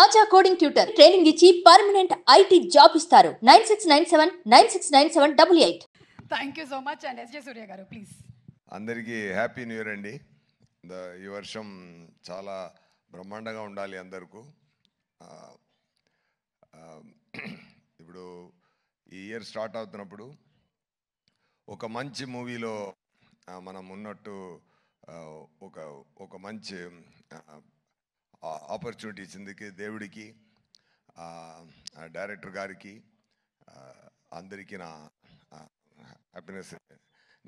ఆచా coding tutor training ఇచ్చి permanent IT job ఇస్తారు. 9697969788. Thank you so much. And SJ Surya గారు please. అందరికీ happy new year అండి. ఈ వర్షం చాలా బ్రహ్మాండంగా ఉండాలి అందరికీ. ఇప్పుడు ఈ ఇయర్ స్టార్ట్ అవుతున్నప్పుడు ఒక మంచి మూవీలో మనం ఉన్నట్టు ఒక మంచి ఆపర్చునిటీ ఇచ్చింది దేవుడికి, డైరెక్టర్ గారికి, అందరికీ నా హ్యాపీనెస్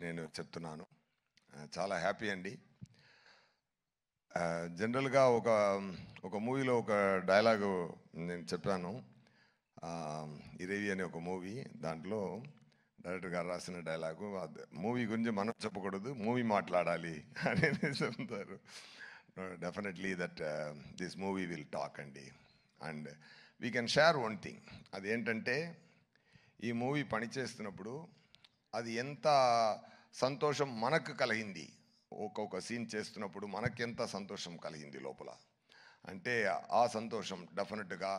నేను చెప్తున్నాను. చాలా హ్యాపీ అండి. జనరల్గా ఒక మూవీలో ఒక డైలాగు నేను చెప్పాను. ఇరేవి అనే ఒక మూవీ, దాంట్లో డైరెక్టర్ గారు రాసిన డైలాగు, మూవీ గురించి మనం చెప్పకూడదు, మూవీ మాట్లాడాలి అని చెప్తారు. Definitely that this movie will talk అండి. And we can share one thing. అదేంటంటే, ఈ మూవీ పనిచేస్తున్నప్పుడు అది ఎంత సంతోషం మనకు కలిగింది, ఒక్కొక్క సీన్ చేస్తున్నప్పుడు మనకెంత సంతోషం కలిగింది లోపల అంటే, ఆ సంతోషం డెఫినెట్గా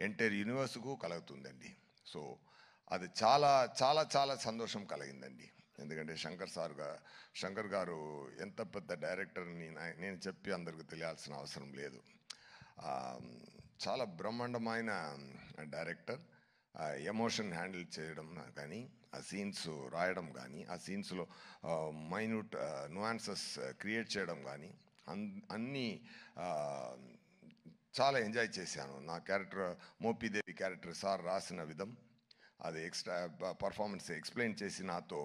ఎంటైర్ యూనివర్స్కు కలుగుతుందండి. సో అది చాలా చాలా చాలా సంతోషం కలిగిందండి. ఎందుకంటే శంకర్ గారు ఎంత పెద్ద డైరెక్టర్ని నేను చెప్పి అందరికి తెలియాల్సిన అవసరం లేదు. చాలా బ్రహ్మాండమైన డైరెక్టర్. ఎమోషన్ హ్యాండిల్ చేయడం కానీ, ఆ సీన్స్ రాయడం కానీ, ఆ సీన్స్లో మైన్యూట్ నువాన్సెస్ క్రియేట్ చేయడం కానీ, అన్నీ చాలా ఎంజాయ్ చేశాను. నా క్యారెక్టర్ మోపిదేవి క్యారెక్టర్ సార్ రాసిన విధం, అది ఎక్స్ట్రా పర్ఫార్మెన్స్ ఎక్స్ప్లెయిన్ చేసి నాతో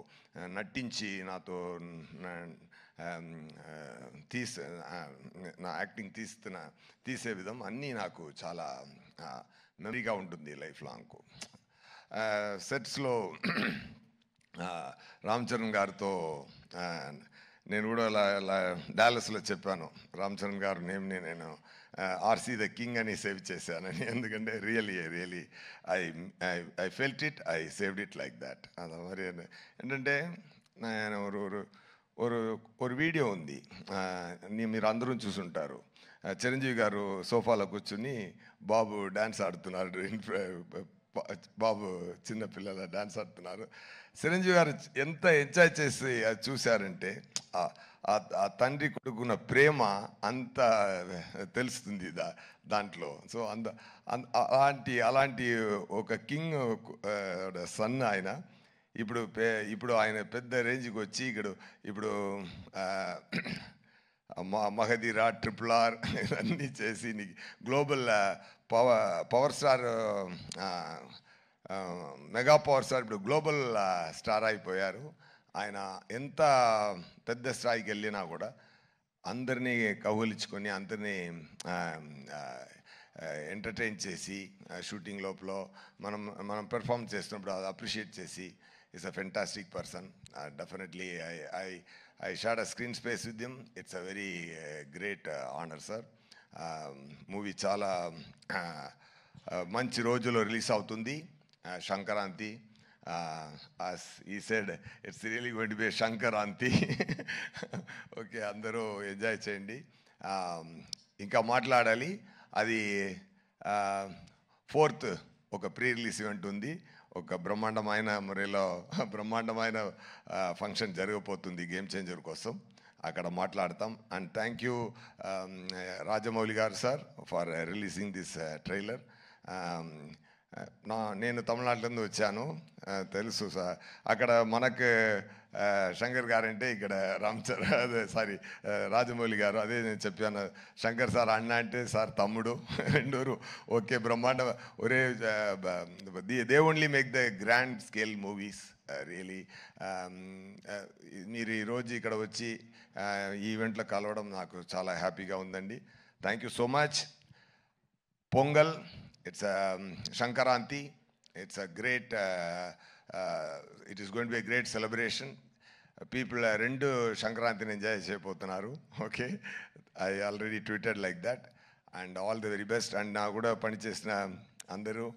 నటించి నాతో నా యాక్టింగ్ తీసే విధం అన్నీ నాకు చాలా మెమరీగా ఉంటుంది లైఫ్ లాంగ్. సెట్స్లో రామ్ చరణ్ గారితో నేను కూడా డాలస్లో చెప్పాను, రామ్ చరణ్ గారు నేమ్ని నేను ఆర్సీ ద కింగ్ అని సేవ్ చేశానని. ఎందుకంటే really I felt it, I saved it like that. అది మరి ఏంటంటే, నేను ఒక వీడియో ఉంది, మీరు అందరూ చూసుంటారు. చిరంజీవి గారు సోఫాలో కూర్చుని బాబు డ్యాన్స్ ఆడుతున్నారు, బాబు చిన్నపిల్లల డ్యాన్స్ ఆడుతున్నారు. చిరంజీవి గారు ఎంత ఎంజాయ్ చేసి అది చూశారంటే, ఆ తండ్రి కొడుకున్న ప్రేమ అంత తెలుస్తుంది దాంట్లో. సో అలాంటి ఒక కింగ్ సన్ ఆయన. ఇప్పుడు ఆయన పెద్ద రేంజ్కి వచ్చి ఇప్పుడు మగధీర, RRR అన్నీ చేసి global power star, mega power star, ఇప్పుడు గ్లోబల్ స్టార్ అయిపోయారు. ఆయన ఎంత పెద్ద స్థాయికి వెళ్ళినా కూడా అందరినీ కౌగిలించుకొని, అందరినీ ఎంటర్టైన్ చేసి, షూటింగ్ లోపల మనం పెర్ఫామ్ చేస్తున్నప్పుడు అది అప్రిషియేట్ చేసి, is a fantastic person. Definitely I shared a screen space with him. It's a very great honour sir. Movie చాలా మంచి రోజుల్లో రిలీజ్ అవుతుంది, Sankranti. As he said, it's really going to be a Shankaranti. Okay, అందరూ enjoy చేయండి. ఇంకా మాట్లాడాలి. అది 4th ఒక ప్రీ రిలీజ్ ఈవెంట్ ఉంది. ఒక బ్రహ్మాండమైన మురేలో బ్రహ్మాండమైన ఫంక్షన్ జరగబోతుంది గేమ్ చేంజర్ కోసం. అక్కడ మాట్లాడతాం. అండ్ థ్యాంక్ యూ రాజమౌళి గారు sir for releasing this trailer. నేను తమిళనాడు నుండి వచ్చాను, తెలుసు సార్. అక్కడ మనకు శంకర్ గారు అంటే ఇక్కడ రాజమౌళి గారు. అదే నేను చెప్పాను, శంకర్ సార్ అన్న అంటే సార్ తమ్ముడు, రెండూరు ఓకే. బ్రహ్మాండ ఒరే, they only make the grand scale movies really. మీరు ఈరోజు ఇక్కడ వచ్చి ఈ ఈవెంట్లో కలవడం నాకు చాలా హ్యాపీగా ఉందండి. Thank you so much. Pongal, it's a Shankaranti. It's a great, it is going to be a great celebration. People rendu Shankaranthini enjoy cheyapotunnaru. Okay, I already tweeted like that. And all the very best. And na kuda pani chesina andaru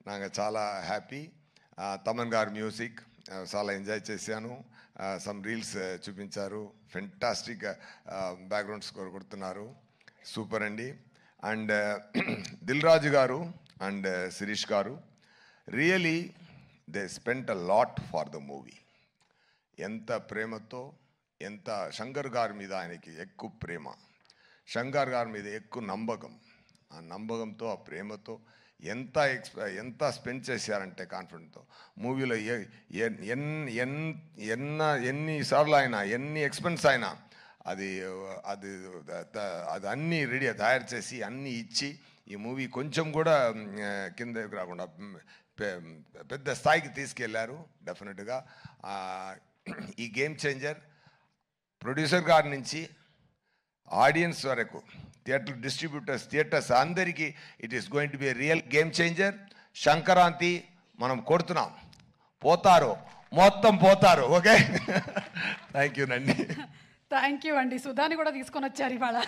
naga chaala happy. Taman garu music chaala enjoy chesanu. Some reels chupincharu. Fantastic background score kodutunnaru. Super andi. And Dil Raju గారు and Shirish గారు really they spent a lot for the movie. ఎంత ప్రేమతో, ఎంత శంకర్ గారి మీద ఆయనకి ఎక్కువ ప్రేమ, శంకర్ గారి మీద ఎక్కువ నమ్మకం, ఆ నమ్మకంతో ఆ ప్రేమతో ఎంత స్పెండ్ చేశారంటే కాన్ఫిడెంట్తో మూవీలో ఎన్నిసార్లు అయినా ఎన్ని ఎక్స్పెన్స్ అయినా అది అది అది అన్నీ రెడీ తయారు చేసి అన్నీ ఇచ్చి ఈ మూవీ కొంచెం కూడా కింద రాకుండా పెద్ద స్థాయికి తీసుకెళ్లారు. డెఫినెట్గా ఈ గేమ్ చేంజర్ ప్రొడ్యూసర్ గారి నుంచి ఆడియన్స్ వరకు, థియేటర్ డిస్ట్రిబ్యూటర్స్, థియేటర్స్ అందరికీ it is going to be real game changer. Sankranti మనం కొడుతున్నాం, పోతారు, మొత్తం పోతారు. ఓకే, థ్యాంక్ యూ నండి. థ్యాంక్ యూ అండి. సుధాని కూడా తీసుకొని వచ్చారు ఇవాళ.